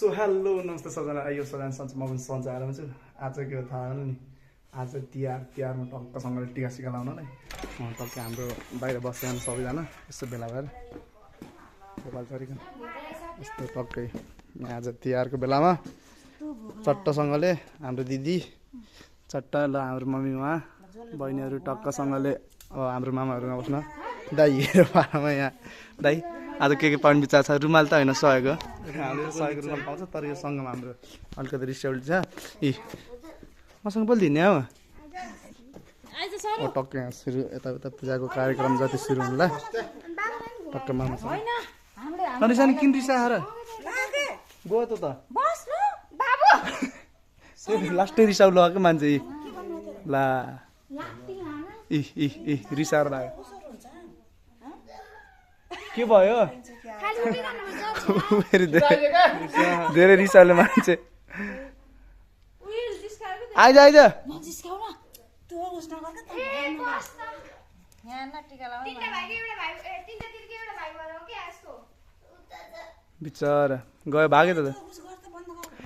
so hello नमस्ते सबजना यो सबजना सन्चै म पनि सन्चै आएर छु आज के हो थाहा नि आज तिहारमा टक्कसँगले टिका सिका लाउन नै टक्कै हाम्रो बाहिर बसेर सबैजना यस्तो बेला भएर गोपाल चरीको यस्तो टक्कै आज तिहारको बेलामा चट्टसँगले हाम्रो दिदी चट्ट ल हाम्रो मम्मी उहाँ बहिनीहरू टक्कसँगले अब हाम्रो मामाहरू आउँछ न दाइ हेरो पारामा यहाँ दाइ आज के पाउनु विचार छ रुमाल त होइन सहेको हामीले सहेको रुमाल पाउँछ तर यो सँगमा हाम्रो अलिकति रिस्यौल छ मसँग बोलिदिने हौ टक्क यहाँ सुरु यताउता पूजाको कार्यक्रम जति सुरु हुनुला टक्क मामासँग सानो किन रिसाएर गयो त लास्टै रिसाउ लगाएको मान्छे ला रिसाएर लाग्यो के भयो धेरै रिसाउने मान्छे आइज बिचरा गयो भाग्यो त